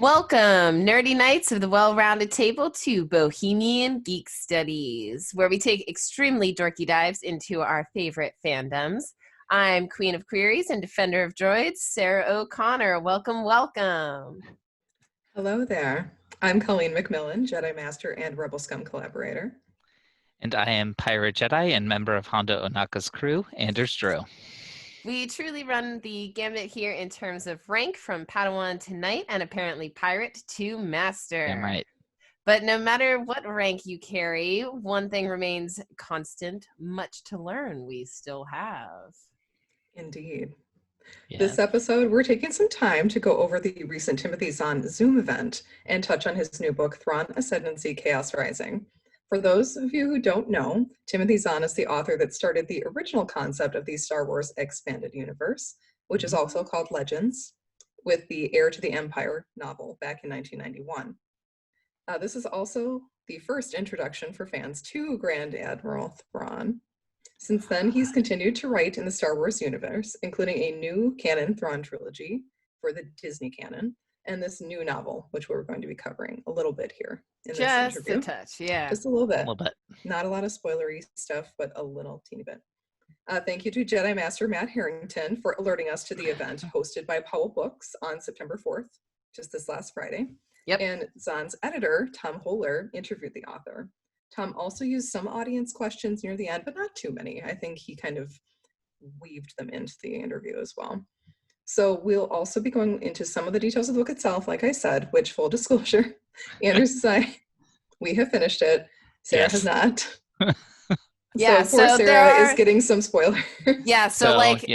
Welcome, nerdy knights of the well-rounded table, to Bohemian Geek Studies, where we take extremely dorky dives into our favorite fandoms. I'm Queen of Queries and Defender of Droids, Sarah O'Connor. Welcome, welcome. Hello there. I'm Colleen McMillan, Jedi Master and Rebel Scum collaborator. And I am Pirate Jedi and member of Hondo Onaka's crew, Anders Drew. We truly run the gambit here in terms of rank, from Padawan to Knight, and apparently Pirate to Master. Damn right. But no matter what rank you carry, one thing remains constant: much to learn we still have. Indeed. Yeah. This episode, we're taking some time to go over the recent Timothy Zahn Zoom event and touch on his new book, Thrawn, Ascendancy, Chaos Rising. For those of you who don't know, Timothy Zahn is the author that started the original concept of the Star Wars Expanded Universe, which is also called Legends, with the Heir to the Empire novel back in 1991. This is also the first introduction for fans to Grand Admiral Thrawn. Since then, he's continued to write in the Star Wars universe, including a new canon Thrawn trilogy for the Disney canon, and this new novel, which we're going to be covering a little bit here in this interview. Just a touch, yeah. Just a little bit. A little bit. Not a lot of spoilery stuff, but a little teeny bit. Thank you to Jedi Master Matt Harrington for alerting us to the event hosted by Powell Books on September 4th, just this last Friday. Yep. And Zahn's editor, Tom Holer, interviewed the author. Tom also used some audience questions near the end, but not too many. I think he kind of weaved them into the interview as well. So we'll also be going into some of the details of the book itself, like I said, which, full disclosure, Anders and I, we have finished it. Sarah has not. Yeah, so poor Sarah is getting some spoilers. Yeah,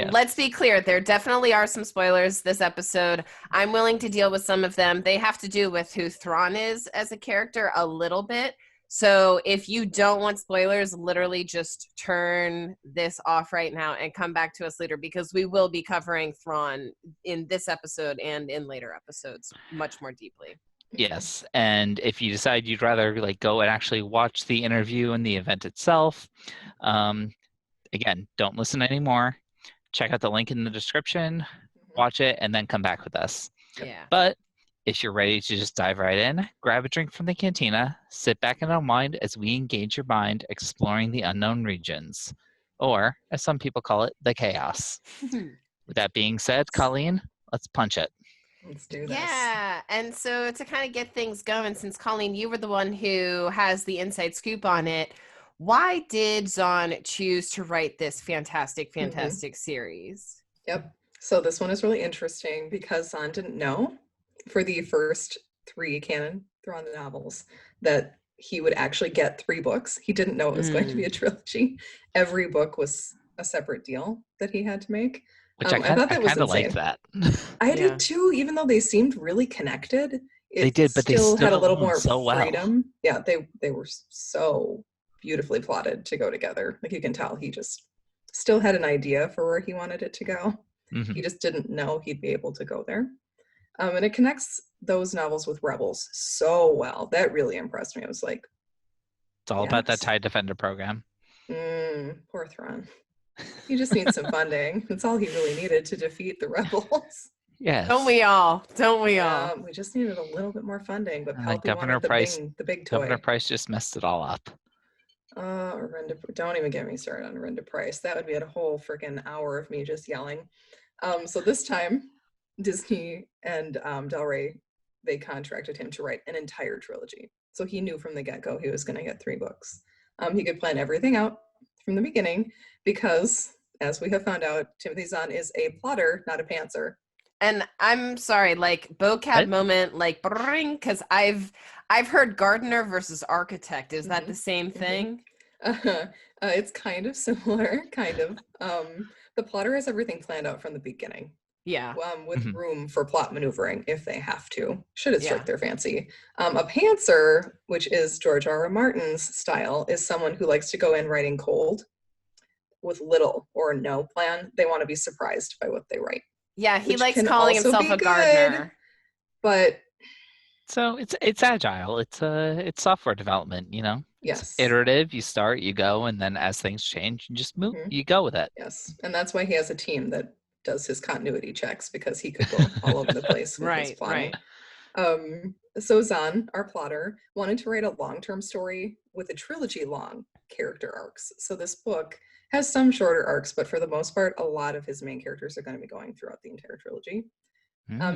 let's be clear. There definitely are some spoilers this episode. I'm willing to deal with some of them. They have to do with who Thrawn is as a character a little bit. So if you don't want spoilers, literally just turn this off right now and come back to us later, because we will be covering Thrawn in this episode and in later episodes much more deeply. Yes, and if you decide you'd rather go and actually watch the interview and the event itself, again, don't listen anymore. Check out the link in the description, watch it, and then come back with us. Yeah. But if you're ready to just dive right in, grab a drink from the cantina, sit back and unwind as we engage your mind exploring the unknown regions, or as some people call it, the chaos. With that being said, Colleen, let's punch it. Let's do this. Yeah, and so to kind of get things going, since Colleen, you were the one who has the inside scoop on it, why did Zahn choose to write this fantastic series? Yep. So this one is really interesting because Zahn didn't know for the first 3 canon Thrawn novels that he would actually get 3 books. He didn't know it was going to be a trilogy. Every book was a separate deal that he had to make. Which I kind of like that. I did too, even though they seemed really connected. They did, but they still had a little more so freedom. Well. Yeah, they were so beautifully plotted to go together. Like, you can tell he just still had an idea for where he wanted it to go. Mm-hmm. He just didn't know he'd be able to go there. And it connects those novels with Rebels so well. That really impressed me. I was like, it's all about that TIE Defender program. Poor Thrawn. He just needs some funding. That's all he really needed to defeat the Rebels. Yes. Don't we all? We just needed a little bit more funding, but Palpy Governor wanted Price, the big toy. Governor Price just messed it all up. Don't even get me started on Renda Price. That would be a whole freaking hour of me just yelling. So this time, Disney and Del Rey, they contracted him to write an entire trilogy. So he knew from the get-go he was going to get 3 books. He could plan everything out from the beginning because, as we have found out, Timothy Zahn is a plotter, not a pantser. And I'm sorry, vocab moment, because I've heard gardener versus architect. Is that the same thing? It's kind of similar, kind of. The plotter has everything planned out from the beginning. Yeah. With room for plot maneuvering if they have to, should it strike their fancy. A pantser, which is George R.R. Martin's style, is someone who likes to go in writing cold with little or no plan. They want to be surprised by what they write. Yeah, he likes calling himself a gardener. But so it's agile. It's software development, Yes. It's iterative. You start, you go, and then as things change, you just move. You go with it. Yes, and that's why he has a team that does his continuity checks, because he could go all over the place with his plotting. So Zahn, our plotter, wanted to write a long-term story with a trilogy-long character arcs. So this book has some shorter arcs, but for the most part, a lot of his main characters are going to be going throughout the entire trilogy.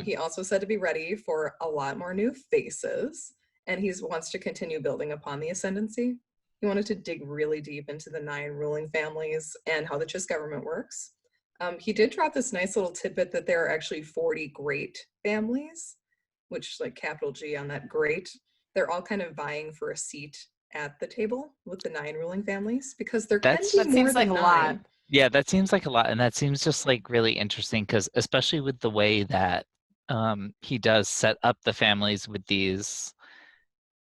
He also said to be ready for a lot more new faces, and he wants to continue building upon the ascendancy. He wanted to dig really deep into the 9 ruling families and how the Chiss government works. He did drop this nice little tidbit that there are actually 40 great families, which, like, capital G on that, great. They're all kind of vying for a seat at the table with the 9 ruling families, because there can be more than 9. Yeah, that seems like a lot, and that seems just like really interesting, because especially with the way that he does set up the families with these,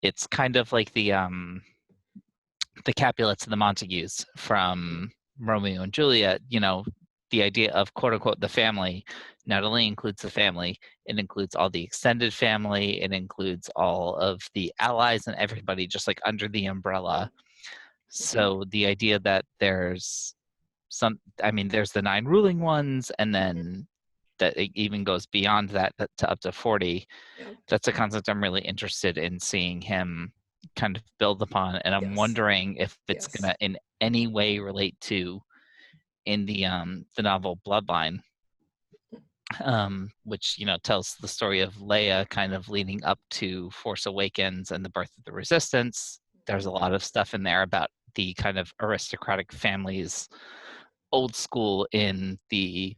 it's kind of like the Capulets and the Montagues from Romeo and Juliet. You know, the idea of quote unquote the family not only includes the family, it includes all the extended family, it includes all of the allies and everybody just like under the umbrella. So the idea that there's there's the 9 ruling ones, and then that it even goes beyond that to up to 40. Yeah. That's a concept I'm really interested in seeing him kind of build upon, and I'm wondering if it's gonna in any way relate to in the novel Bloodline, which, you know, tells the story of Leia kind of leading up to Force Awakens and the birth of the Resistance. There's a lot of stuff in there about the kind of aristocratic families, old school in the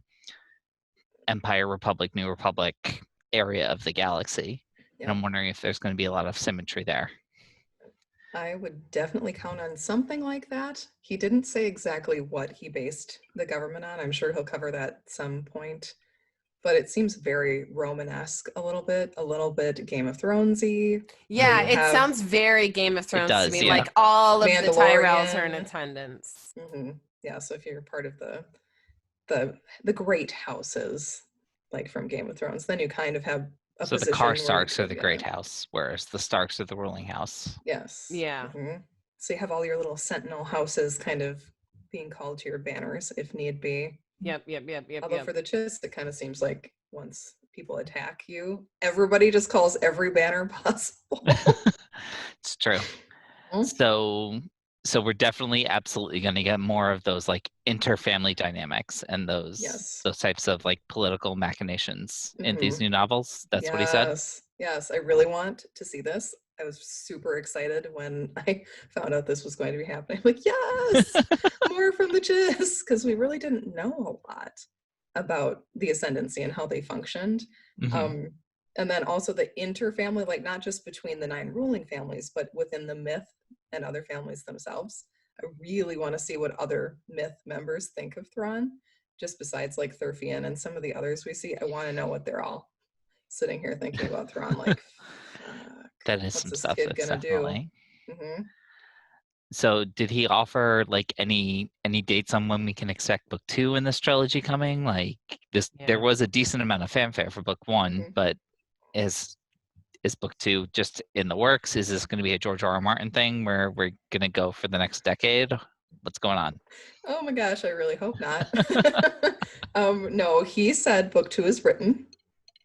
Empire, Republic, New Republic area of the galaxy. And I'm wondering if there's going to be a lot of symmetry there. I would definitely count on something like that. He didn't say exactly what he based the government on. I'm sure he'll cover that at some point. But it seems very Romanesque a little bit Game of Thronesy. Yeah, it sounds very Game of Thrones to me. Yeah. Like all of the Tyrells are in attendance. Mm-hmm. Yeah, so if you're part of the great houses, like from Game of Thrones, then you kind of have a so position. The Karstarks are the great house, whereas the Starks are the ruling house. Yes. Yeah. Mm-hmm. So you have all your little sentinel houses kind of being called to your banners if need be. Yep. Although for the Chiss, it kind of seems like once people attack you, everybody just calls every banner possible. It's true. So we're definitely absolutely going to get more of those like inter-family dynamics and those types of like political machinations in these new novels. That's what he said. Yes, I really want to see this. I was super excited when I found out this was going to be happening. I'm like, yes, more from the Chiss, because we really didn't know a lot about the ascendancy and how they functioned. And then also the inter-family, like not just between the 9 ruling families, but within the myth and other families themselves. I really want to see what other myth members think of Thrawn, just besides like Thurfian and some of the others we see. I want to know what they're all sitting here thinking about Thrawn, like, that is what's some this stuff kid that's gonna definitely do? So did he offer like any dates on when we can expect book 2 in this trilogy coming? Like this, there was a decent amount of fanfare for book 1, but is book 2 just in the works? Is this going to be a George R.R. Martin thing where we're going to go for the next decade? What's going on? Oh my gosh, I really hope not. No, he said book 2 is written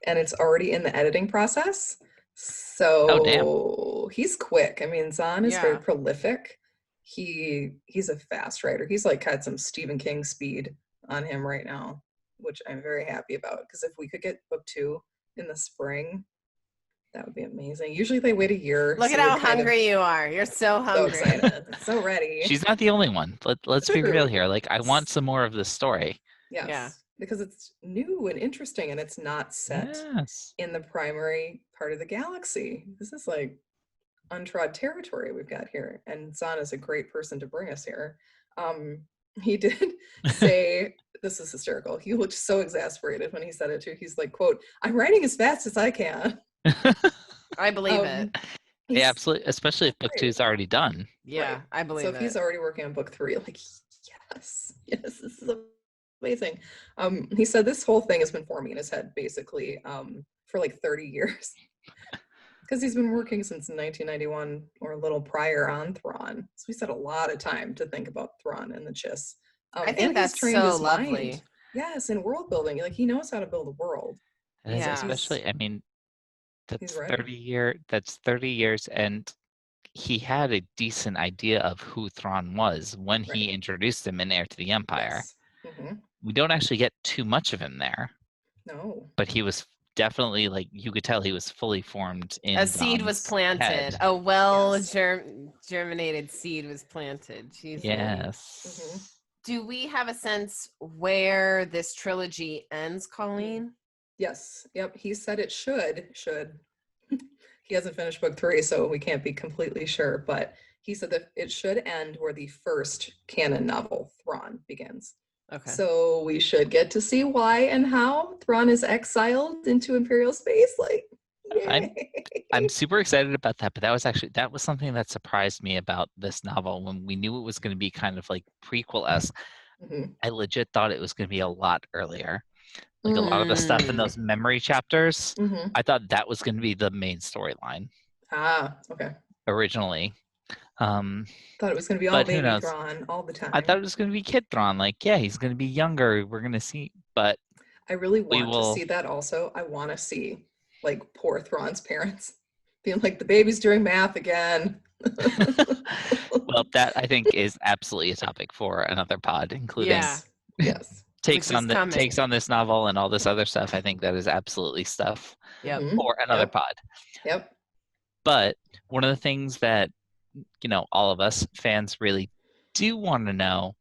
and it's already in the editing process. So he's quick. I mean, Zahn is very prolific. He's a fast writer. He's like had some Stephen King speed on him right now, which I'm very happy about, because if we could get book 2 in the spring, that would be amazing. Usually they wait a year. Look at how hungry you are. You're so hungry. So excited. So ready. She's not the only one. Let's be real here. Like, I want some more of this story. Yes. Yeah. Because it's new and interesting, and it's not set in the primary part of the galaxy. This is like untrod territory we've got here. And Zahn is a great person to bring us here. He did say, this is hysterical. He looked so exasperated when he said it too. He's like, quote, "I'm writing as fast as I can." I believe it. Yeah, absolutely. Especially if book 2 is already done. Yeah, right. I believe it. So if he's already working on book 3, like, yes, this is amazing. He said this whole thing has been forming in his head basically for like 30 years. Because he's been working since 1991 or a little prior on Thrawn. So he's had a lot of time to think about Thrawn and the Chiss. I think that's so lovely. Mind. Yes, and world building. Like, he knows how to build a world. And especially, I mean, That's 30 years, and he had a decent idea of who Thrawn was when he introduced him in Heir to the Empire. Yes. Mm-hmm. We don't actually get too much of him there. No. But he was definitely, like, you could tell he was fully formed in a seed was Dom's planted. head. A germinated seed was planted. Jesus. Yes. Mm-hmm. Do we have a sense where this trilogy ends, Colleen? Yes. Yep. He said it should. He hasn't finished book 3, so we can't be completely sure, but he said that it should end where the first canon novel, Thrawn, begins. Okay. So we should get to see why and how Thrawn is exiled into Imperial space. Like, yay. I'm super excited about that, but that was something that surprised me about this novel when we knew it was going to be kind of like prequel-esque. Mm-hmm. I legit thought it was going to be a lot earlier. Like a lot of the stuff in those memory chapters, I thought that was going to be the main storyline. Ah, okay. Originally. Thought it was going to be all baby Thrawn all the time. I thought it was going to be kid Thrawn. Like, yeah, he's going to be younger. We're going to see, but I really want to see that also. I want to see, like, poor Thrawn's parents being like, the baby's doing math again. Well, that I think is absolutely a topic for another pod, including yes. takes on this novel and all this other stuff. I think that is absolutely stuff for another pod. Yep. But one of the things that, all of us fans really do want to know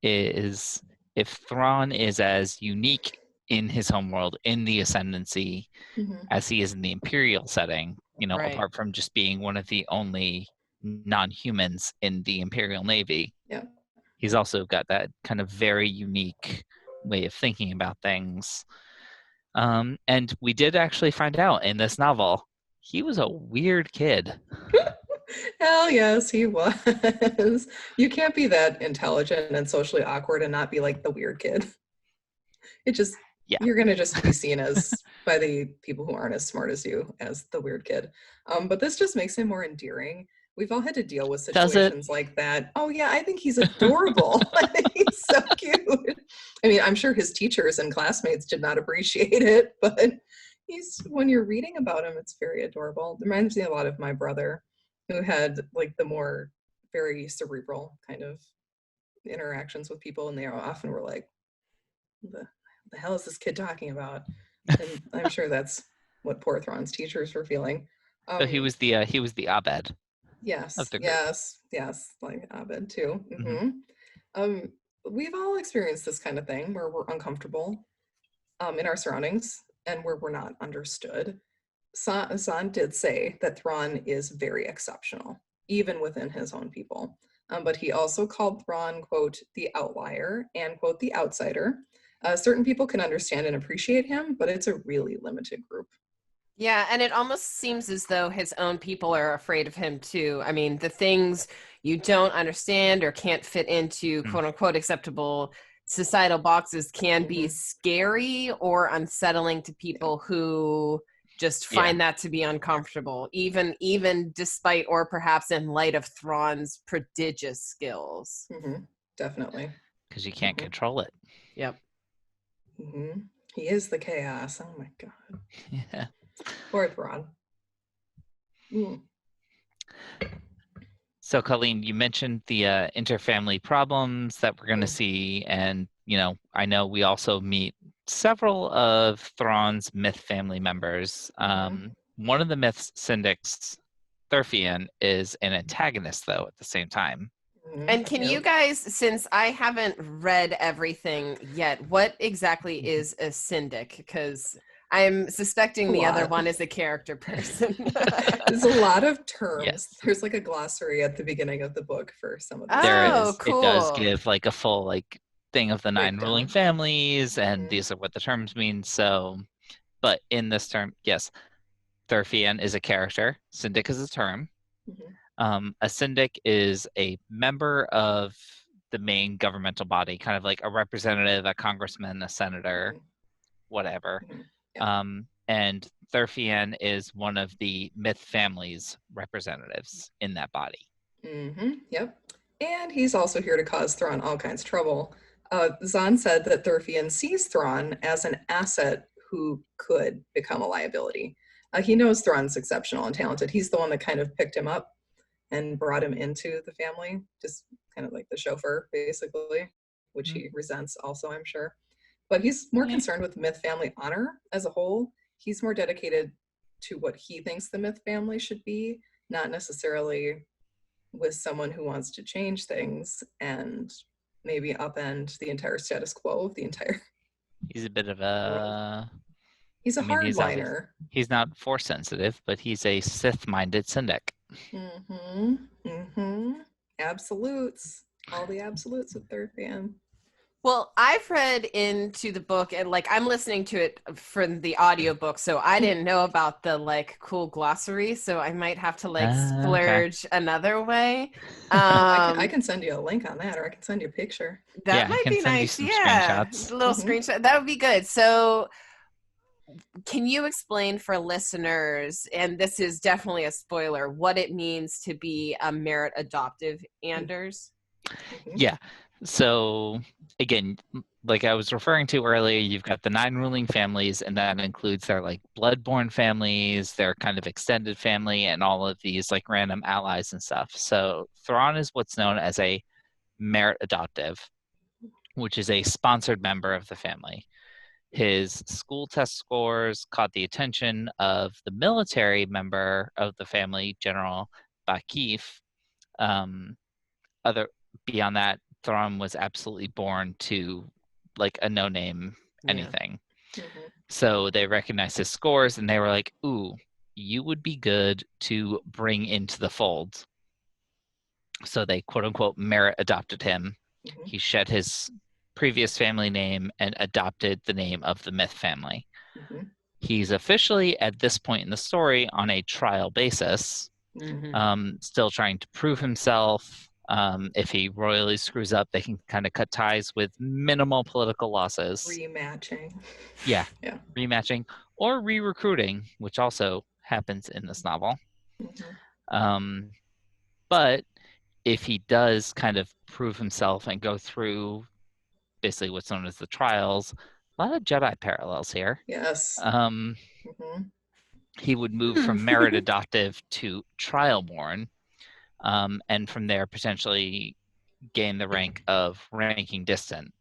is if Thrawn is as unique in his homeworld, in the Ascendancy, as he is in the Imperial setting, apart from just being one of the only non-humans in the Imperial Navy. Yeah. He's also got that kind of very unique way of thinking about things. And we did actually find out in this novel, he was a weird kid. Hell yes, he was. You can't be that intelligent and socially awkward and not be like the weird kid. It just, you're going to just be seen as, by the people who aren't as smart as you, as the weird kid. But this just makes him more endearing. We've all had to deal with situations like that. Oh yeah, I think he's adorable. I think he's so cute. I mean, I'm sure his teachers and classmates did not appreciate it, but when you're reading about him, it's very adorable. It reminds me a lot of my brother, who had like the more very cerebral kind of interactions with people, and they often were like, the hell is this kid talking about? And I'm sure that's what poor Thrawn's teachers were feeling. So he was the Abed. Yes, like Abed too. We've all experienced this kind of thing where we're uncomfortable in our surroundings and where we're not understood. Zahn did say that Thrawn is very exceptional, even within his own people. But he also called Thrawn, quote, the outlier and, quote, the outsider. Certain people can understand and appreciate him, but it's a really limited group. Yeah, and it almost seems as though his own people are afraid of him too. I mean, the things you don't understand or can't fit into quote unquote acceptable societal boxes can be scary or unsettling to people who just find that to be uncomfortable, even despite or perhaps in light of Thrawn's prodigious skills. Definitely. Because you can't control it. Yep. He is the chaos. Oh my God. Yeah. Poor Thrawn. So, Colleen, you mentioned the interfamily problems that we're going to see, and I know we also meet several of Thrawn's myth family members. One of the myth's syndics, Thrawn, is an antagonist, though, at the same time. And can you guys, since I haven't read everything yet, what exactly is a syndic? Because I'm suspecting the other one is a character person. There's a lot of terms. Yes. There's like a glossary at the beginning of the book for some of them. There is. Cool. It does give like a full thing of the 9 ruling families, and these are what the terms mean. So, but in this term, yes, Thrawn is a character. Syndic is a term. A syndic is a member of the main governmental body, kind of like a representative, a congressman, a senator, whatever. And Thrawn is one of the myth family's representatives in that body. Yep. And he's also here to cause Thrawn all kinds of trouble. Zahn said that Thrawn sees Thrawn as an asset who could become a liability. He knows Thrawn's exceptional and talented. He's the one that kind of picked him up and brought him into the family, just kind of like the chauffeur, basically, which he resents also, I'm sure. But he's more concerned with Myth family honor as a whole. He's more dedicated to what he thinks the Myth family should be, not necessarily with someone who wants to change things and maybe upend the entire status quo of the entire He's a bit of world. He's a hardliner. He's not force sensitive, but he's a Sith-minded syndic. Mm-hmm. Mm-hmm. Absolutes. All the absolutes with Third Fan. Well, I've read into the book and like I'm listening to it from the audiobook, so I didn't know about the like cool glossary, so I might have to like splurge another way. I can send you a link on that, or I can send you a picture. That might be nice. Yeah, screenshots. A little screenshot. That would be good. So can you explain for listeners, and this is definitely a spoiler, what it means to be a merit adoptive Anders? Yeah. So again, like I was referring to earlier, you've got the 9 ruling families, and that includes their like bloodborne families, their kind of extended family, and all of these like random allies and stuff. So Thrawn is what's known as a merit adoptive, which is a sponsored member of the family. His school test scores caught the attention of the military member of the family, General Bakif. Beyond that, Thrawn was absolutely born to like a no-name anything. Mm-hmm. So they recognized his scores and they were like, ooh, you would be good to bring into the fold. So they quote unquote merit adopted him. Mm-hmm. He shed his previous family name and adopted the name of the Myth family. Mm-hmm. He's officially at this point in the story on a trial basis, still trying to prove himself. If he royally screws up, they can kind of cut ties with minimal political losses. Rematching. Yeah. Rematching or re-recruiting, which also happens in this novel. Mm-hmm. But if he does kind of prove himself and go through basically what's known as the trials, a lot of Jedi parallels here. Yes. He would move from merit adoptive to trial-born, and from there potentially gain the rank of ranking distant.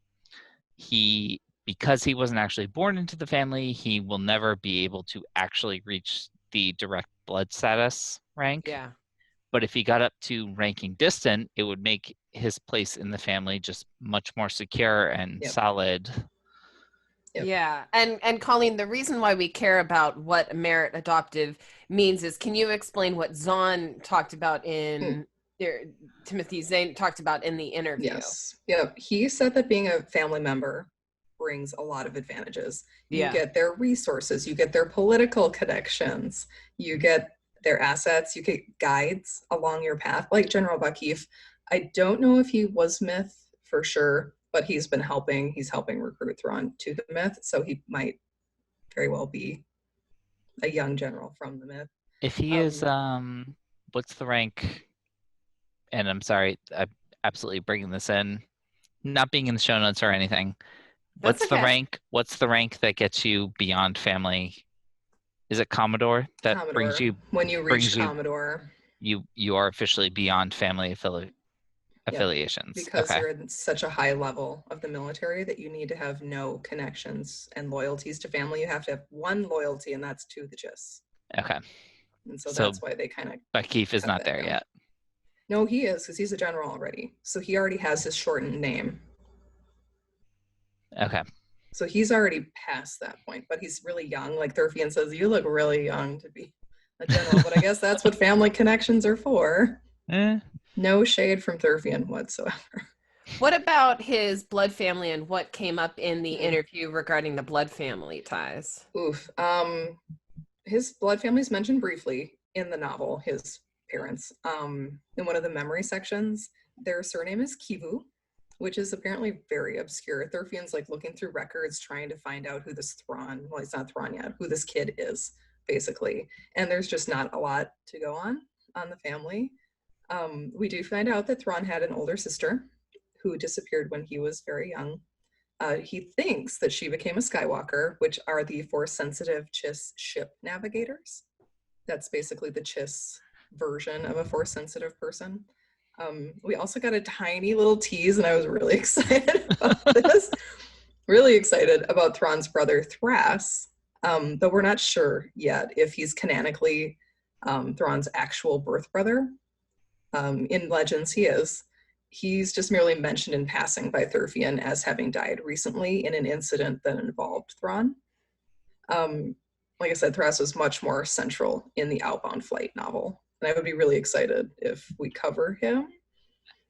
Because he wasn't actually born into the family, he will never be able to actually reach the direct blood status rank. Yeah. But if he got up to ranking distant, it would make his place in the family just much more secure and solid. Yep. Yeah. And Colleen, the reason why we care about what merit adoptive means is, can you explain what Zahn talked about in Timothy Zahn talked about in the interview? Yes. Yeah. He said that being a family member brings a lot of advantages. You get their resources, you get their political connections, you get their assets, you get guides along your path, like General Bakif. I don't know if he was Myth for sure, but he's helping recruit Thrawn to the Myth, so he might very well be a young general from the Myth. If he is, what's the rank? And I'm sorry, I'm absolutely bringing this in, not being in the show notes or anything. What's the rank? What's the rank that gets you beyond family? Is it Commodore that Commodore. Brings you? When you reach Commodore, you are officially beyond family affiliations. Because you're in such a high level of the military that you need to have no connections and loyalties to family. You have to have one loyalty, and that's to the GIS. Okay. And so that's why they kind of. Bakif is not there yet. No, he is, because he's a general already. So he already has his shortened name. Okay. So he's already past that point, but he's really young. Like Thurfian says, you look really young to be a general, but I guess that's what family connections are for. No shade from Thurfian whatsoever. What about his blood family and what came up in the interview regarding the blood family ties? Oof. His blood family is mentioned briefly in the novel, his parents. In one of the memory sections, their surname is Kivu, which is apparently very obscure. Thurfian's like looking through records, trying to find out who this Thrawn, well, it's not Thrawn yet, who this kid is, basically. And there's just not a lot to go on the family. We do find out that Thrawn had an older sister who disappeared when he was very young. He thinks that she became a Skywalker, which are the Force-sensitive Chiss ship navigators. That's basically the Chiss version of a Force-sensitive person. We also got a tiny little tease, and I was really excited about this. Really excited about Thrawn's brother Thras, though we're not sure yet if he's canonically Thrawn's actual birth brother. In Legends, he is. He's just merely mentioned in passing by Thurfian as having died recently in an incident that involved Thrawn. Like I said, Thras was much more central in the Outbound Flight novel, and I would be really excited if we cover him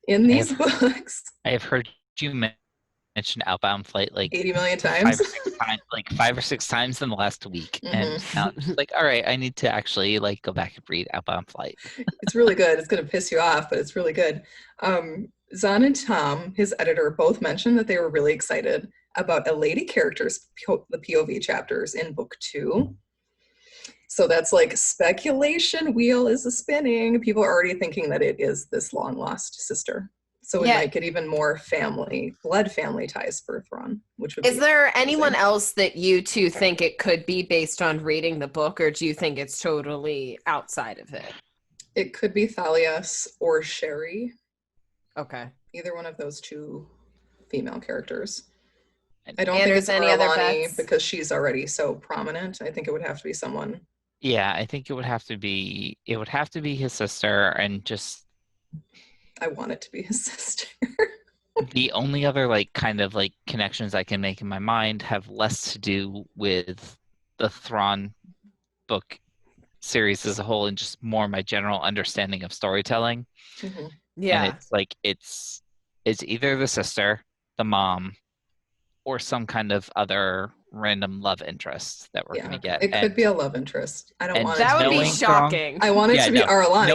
in these books. I have heard you mention Outbound Flight like 80 million times. 5 or 6 times in the last week. And now I'm just like, all right, I need to actually like go back and read Outbound Flight. It's really good. It's going to piss you off, but it's really good. Zahn and Tom, his editor, both mentioned that they were really excited about a lady character's the POV chapters in book 2. So that's like speculation wheel is a spinning. People are already thinking that it is this long lost sister. So we might get even more blood family ties for Thrawn, which would Is there anyone else that you two think it could be based on reading the book, or do you think it's totally outside of it? It could be Thalias or Sherry. Okay. Either one of those 2 female characters. I don't And think it's any other Aralani bets? because she's already so prominent. I think it would have to be someone. Yeah, I think it would have to be his sister, and just I want it to be his sister. the only other like kind of like connections I can make in my mind have less to do with the Thrawn book series as a whole and just more my general understanding of storytelling. Mm-hmm. Yeah. And it's like it's either the sister, the mom, or some kind of other random love interest that we're gonna get. It could be a love interest. I don't want it. That would be shocking. I want it to be Aralani.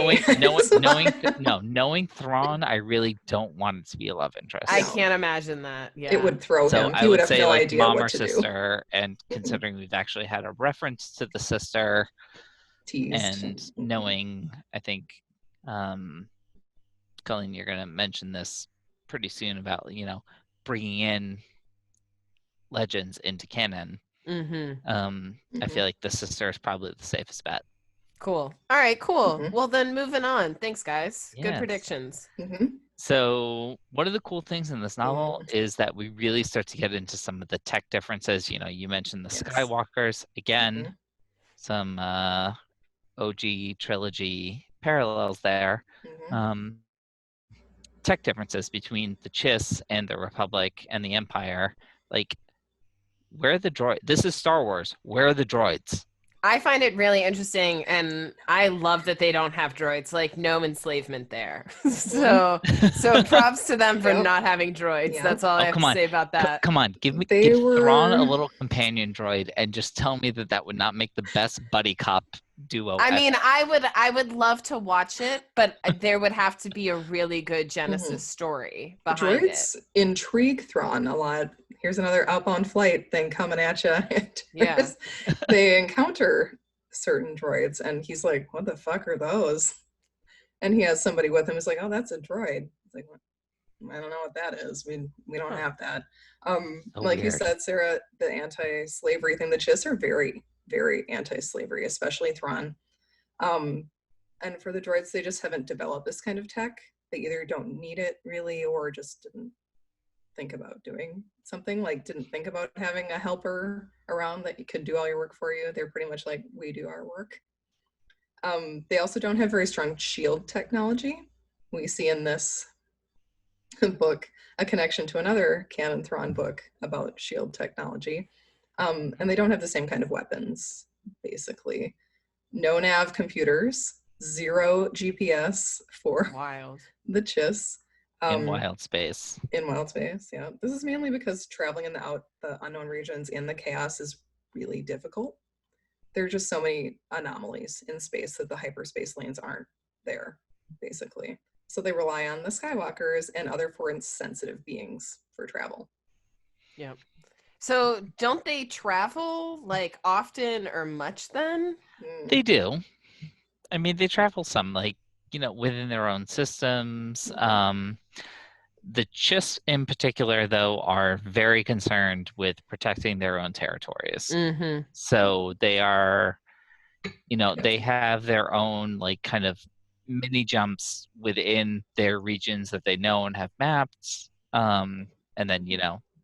Knowing Thrawn, I really don't want it to be a love interest. I can't imagine that. Yeah. It would throw him. He would have say no like idea mom what or to sister, and considering we've actually had a reference to the sister, teased. and knowing, I think, Colleen, you're gonna mention this pretty soon about bringing in Legends into canon. I feel like the sister is probably the safest bet. Cool. All right, cool. Well, then moving on. Thanks, guys. Good predictions. So one of the cool things in this novel is that we really start to get into some of the tech differences. You mentioned the Skywalkers. Again, some OG trilogy parallels there. Tech differences between the Chiss and the Republic and the Empire. Like, where are the droids? This is Star Wars. Where are the droids? I find it really interesting, and I love that they don't have droids. Like, no enslavement there. so props to them for not having droids. That's all I have to say about that. Come on, give Thrawn a little companion droid, and just tell me that would not make the best buddy cop duo. I mean, I would love to watch it, but there would have to be a really good Genesis story behind droids intrigue Thrawn a lot. Here's another Outbound Flight thing coming at you. They encounter certain droids, and he's like, "What the fuck are those?" And he has somebody with him who's like, "Oh, that's a droid." It's like, I don't know what that is. We don't have that. Like you said, Sarah, the anti-slavery thing. The Chiss are very, very anti-slavery, especially Thrawn. And for the droids, they just haven't developed this kind of tech. They either don't need it really, or just didn't think about doing something, like didn't think about having a helper around that could do all your work for you. They're pretty much like, we do our work. They also don't have very strong shield technology. We see in this book a connection to another canon Thrawn book about shield technology. And they don't have the same kind of weapons, basically. No nav computers, 0 GPS for the Chiss. In wild space. In wild space, yeah. This is mainly because traveling in the unknown regions in the chaos is really difficult. There are just so many anomalies in space that the hyperspace lanes aren't there, basically. So they rely on the Skywalkers and other Force-sensitive beings for travel. Yeah. So don't they travel like often or much then? They do. I mean, they travel some, like, within their own systems. The Chiss in particular, though, are very concerned with protecting their own territories. Mm-hmm. So they are, they have their own like kind of mini jumps within their regions that they know and have mapped. And then,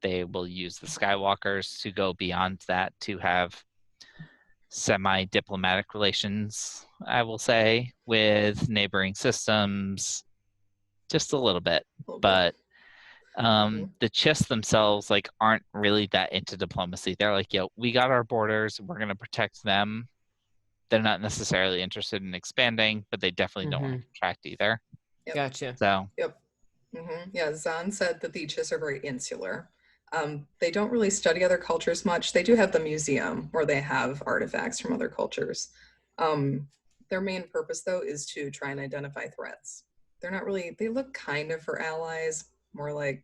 they will use the Skywalkers to go beyond that to have semi-diplomatic relations, I will say, with neighboring systems, just a little bit. But the Chiss themselves like aren't really that into diplomacy. They're like, we got our borders, we're going to protect them. They're not necessarily interested in expanding, but they definitely don't want to contract either. Yep. Gotcha. So. Yep. Yeah, Zahn said that the Chiss are very insular. They don't really study other cultures much. They do have the museum where they have artifacts from other cultures. Their main purpose, though, is to try and identify threats. They're not really, they look kind of for allies, more like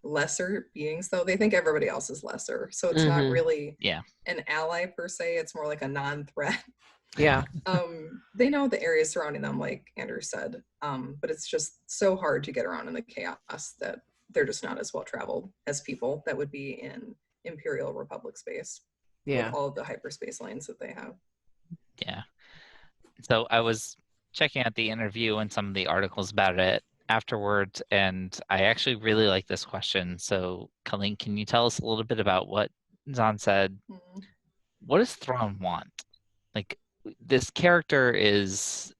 lesser beings, though. They think everybody else is lesser. So it's not really an ally per se. It's more like a non-threat. Yeah. They know the areas surrounding them, like Andrew said, but it's just so hard to get around in the chaos that they're just not as well traveled as people that would be in Imperial Republic space. Yeah. With all of the hyperspace lanes that they have. Yeah. So I was checking out the interview and some of the articles about it afterwards, and I actually really like this question. So, Colleen, can you tell us a little bit about what Zahn said? What does Thrawn want? Like, this character is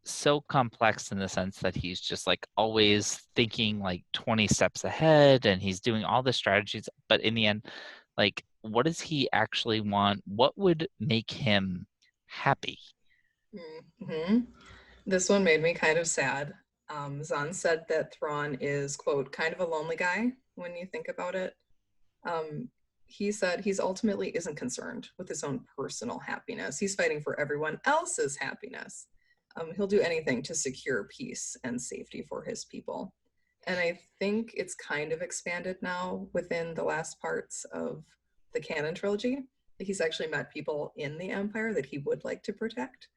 so complex in the sense that he's just like always thinking like 20 steps ahead, and he's doing all the strategies, but in the end, like, what does he actually want? What would make him happy? This one made me kind of sad. Zahn said that Thrawn is, quote, kind of a lonely guy when you think about it. He said he's ultimately isn't concerned with his own personal happiness. He's fighting for everyone else's happiness. He'll do anything to secure peace and safety for his people. And I think it's kind of expanded now within the last parts of the canon trilogy. He's actually met people in the Empire that he would like to protect.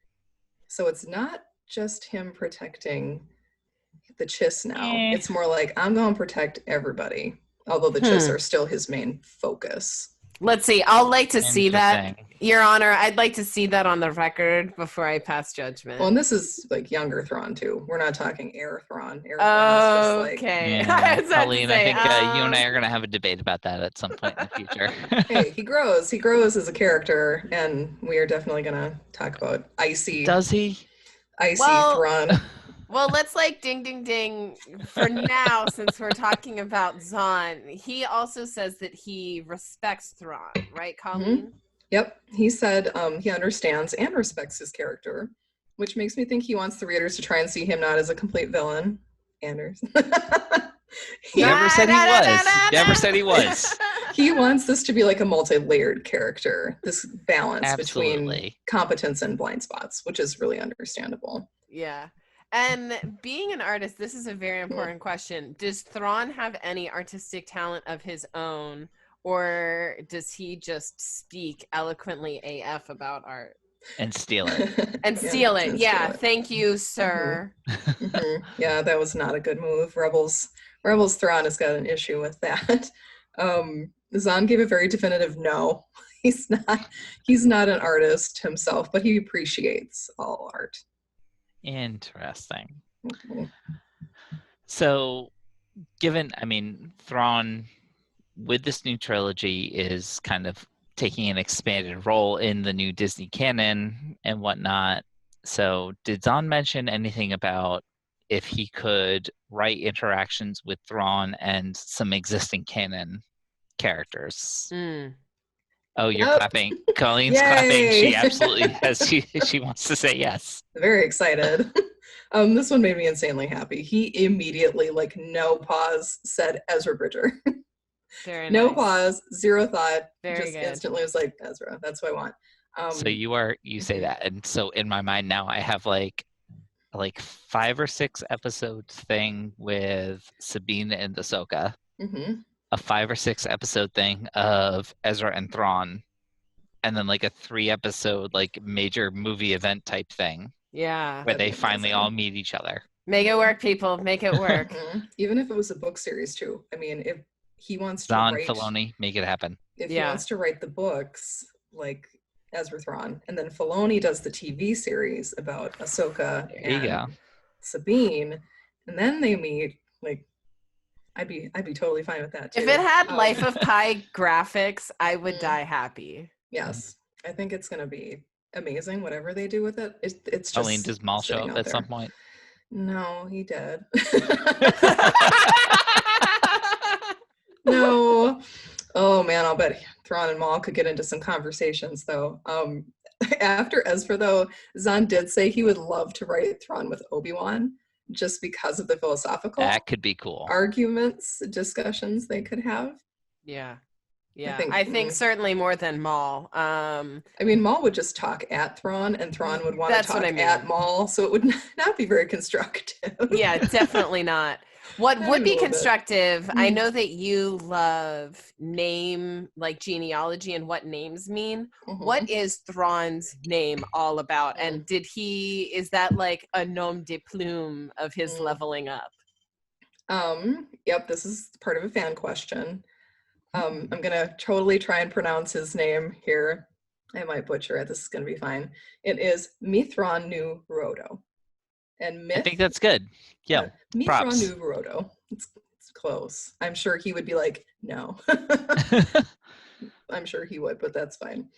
So it's not just him protecting the Chiss now. It's more like, I'm going to protect everybody. Although the Chiss are still his main focus. Let's see. I'll like to see that, Your Honor. I'd like to see that on the record before I pass judgment. Well, and this is like younger Thrawn too. We're not talking Heir Thrawn. Heir Thrawn is just okay. Colleen, I think you and I are going to have a debate about that at some point in the future. Hey, he grows. He grows as a character, and we are definitely going to talk about icy. Does he? Icy Thrawn. Well, let's like ding, ding, ding for now, since we're talking about Zahn. He also says that he respects Thrawn, right, Colleen? Yep. He said he understands and respects his character, which makes me think he wants the readers to try and see him not as a complete villain. Anders. He never said he was. Never said he was. He wants this to be like a multi-layered character, this balance between competence and blind spots, which is really understandable. Yeah. And being an artist, this is a very important question. Does Thrawn have any artistic talent of his own, or does he just speak eloquently AF about art? And steal it. And steal it. Yeah. Thank you, sir. Yeah, that was not a good move. Rebels Thrawn has got an issue with that. Zahn gave a very definitive no. He's not an artist himself, but he appreciates all art. Interesting. So, Thrawn with this new trilogy is kind of taking an expanded role in the new Disney canon and whatnot. So, did Zahn mention anything about if he could write interactions with Thrawn and some existing canon characters? Oh, you're clapping. Colleen's clapping. She absolutely has. She wants to say yes. Very excited. This one made me insanely happy. He immediately, like no pause, said Ezra Bridger. Very no nice. Pause, zero thought. Very just good. Instantly was like, Ezra, that's what I want. So you say that, and so in my mind now I have like 5 or 6 episodes thing with Sabine and Ahsoka. A 5 or 6 episode thing of Ezra and Thrawn, and then like a 3 episode like major movie event type thing. Yeah. Where they finally all meet each other. Make it work, people. Make it work. Even if it was a book series too. I mean, if he wants to Zahn, write Filoni, make it happen. If he wants to write the books like Ezra Thrawn, and then Filoni does the TV series about Ahsoka and Sabine, and then they meet, like, I'd be totally fine with that too. If it had Life of Pi graphics, I would die happy. Yes, I think it's gonna be amazing. Whatever they do with it, it's just. Colleen, does Maul show up at some point? No, he did. No. Oh man, I'll bet Thrawn and Maul could get into some conversations though. After Ezra though, Zahn did say he would love to write Thrawn with Obi-Wan just because of the philosophical that could be cool arguments, discussions they could have. Yeah. I think certainly more than Maul. I mean, Maul would just talk at Thrawn, and Thrawn would want to talk at Maul, so it would not be very constructive. Yeah, definitely not. What would be constructive, I know that you love name, like genealogy and what names mean. What is Thrawn's name all about? And is that like a nom de plume of his leveling up? Yep, this is part of a fan question. I'm gonna totally try and pronounce his name here. I might butcher it. This is gonna be fine. It is Mithron Nu Rodo. And I think that's good. Yeah. Mithron Nu Rodo. It's close. I'm sure he would be like, no. I'm sure he would, but that's fine.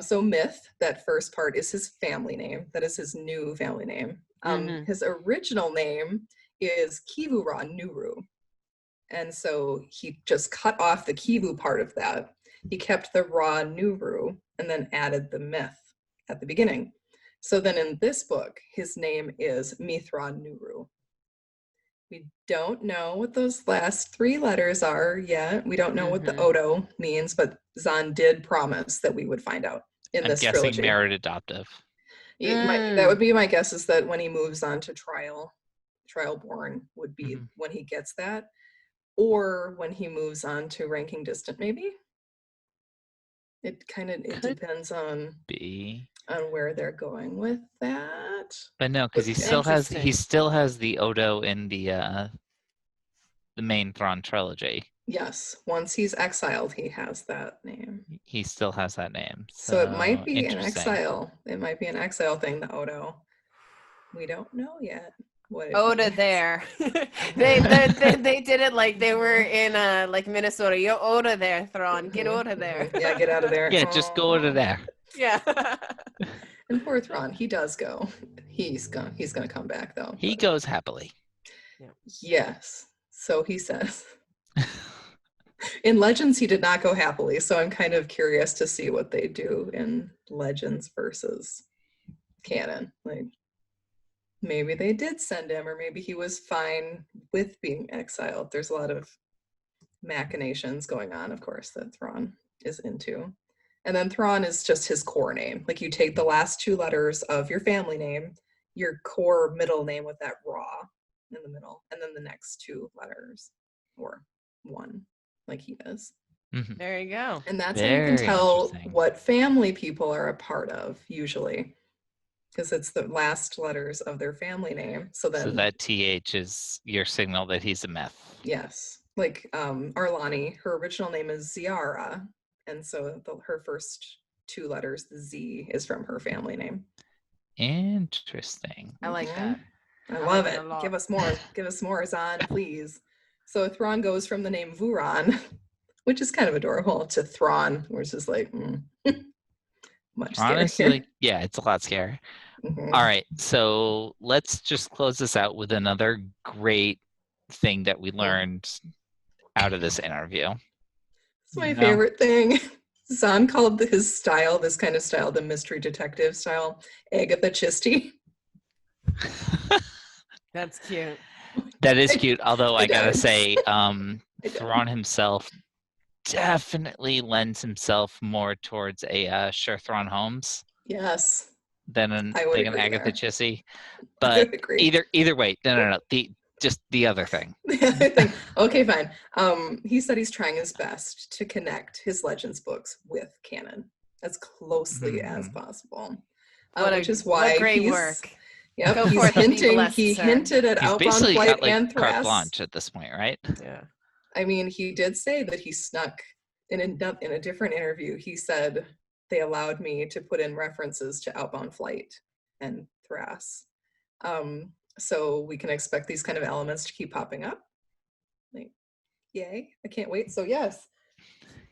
So Myth, that first part, is his family name. That is his new family name. His original name is Kivura Nuru. And so he just cut off the Kivu part of that. He kept the Ra Nuru and then added the Myth at the beginning. So then in this book, his name is Mithron Nuru. We don't know what those last 3 letters are yet. We don't know what the Odo means, but Zahn did promise that we would find out in this trilogy. I'm guessing married adoptive. That would be my guess, is that when he moves on to Trialborn would be when he gets that, or when he moves on to Ranking Distant, maybe. It depends on where they're going with that. But no, because he still has the Odo in the main Thrawn trilogy. Yes, once he's exiled, he has that name. He still has that name. So it might be an exile. It might be an exile thing, the Odo. We don't know yet. Oda there. they did it like they were in like Minnesota. Yo, Oda there, Thrawn. Get Oda there. Yeah, get out of there. Yeah, just go Oda there. Yeah. And poor Thrawn, he does go. He's gonna come back though. He goes happily. Yes. So he says. In Legends, he did not go happily, so I'm kind of curious to see what they do in Legends versus canon. Like, maybe they did send him, or maybe he was fine with being exiled. There's a lot of machinations going on, of course, that Thrawn is into. And then Thrawn is just his core name. Like, you take the last 2 letters of your family name, your core middle name with that Ra in the middle, and then the next 2 letters, or 1, like he does. There you go. And that's how you can tell what family people are a part of, usually. Because it's the last letters of their family name. So that TH is your signal that he's a Myth. Yes. Like Arlani, her original name is Ziara. And so her first 2 letters, the Z, is from her family name. Interesting. I like that. I love it. Give us more. Give us more, Zahn, please. So Thrawn goes from the name Vuron, which is kind of adorable, to Thrawn, which is like much scarier. Honestly, yeah, it's a lot scarier. All right, so let's just close this out with another great thing that we learned out of this interview. It's my favorite thing. Zahn called his style, this kind of style, the mystery detective style, Agatha Christie. That's cute. That is cute, although I gotta say, Thrawn himself definitely lends himself more towards a Sir Thrawn Holmes. Yes. Than an Agatha Christie. But either way, no. Just the other thing. The other thing. Okay, fine. He said he's trying his best to connect his Legends books with canon as closely as possible. Which is why great work. Yep, Go he's forth and be hinting. blessed, He sir. hinted at He's outbound basically flight got like and carte Thras. blanche at this point, right? Yeah. I mean, he did say that he snuck in a different interview. He said they allowed me to put in references to outbound flight and Thras. So we can expect these kind of elements to keep popping up. Like, yay! I can't wait. So yes.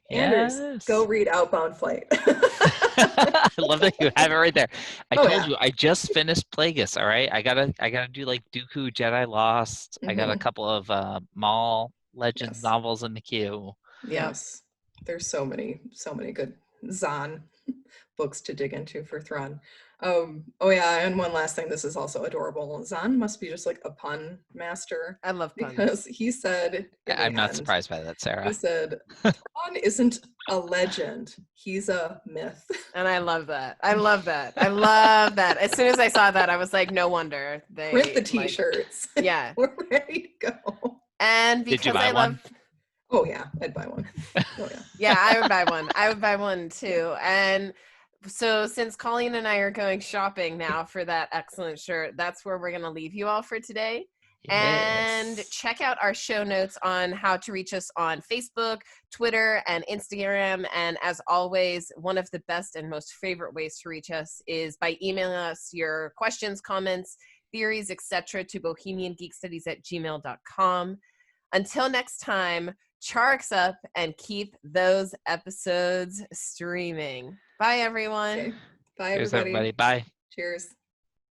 Anders, go read Outbound Flight. I love that you have it right there. I told you I just finished Plagueis. All right, I gotta do like Dooku, Jedi Lost. I got a couple of Maul Legends novels in the queue. Yes, there's so many good Zahn books to dig into for Thrawn. Oh yeah, and one last thing, this is also adorable. Zahn must be just like a pun master. I love puns. Because he said I'm not surprised by that, Sarah. He said Thrawn isn't a legend, he's a myth. And I love that. I love that. I love that. As soon as I saw that, I was like, no wonder they print the t-shirts. Like, yeah. We're ready to go. And because did you buy one? Oh yeah, I'd buy one. Oh yeah. Yeah, I would buy one. I would buy one too. And so since Colleen and I are going shopping now for that excellent shirt, that's where we're going to leave you all for today. And check out our show notes on how to reach us on Facebook, Twitter, and Instagram. And as always, one of the best and most favorite ways to reach us is by emailing us your questions, comments, theories, etc. to bohemiangeekstudies@gmail.com. Until next time, Charks up and keep those episodes streaming. Bye, everyone. Okay. Bye, Cheers, everybody. Bye. Cheers.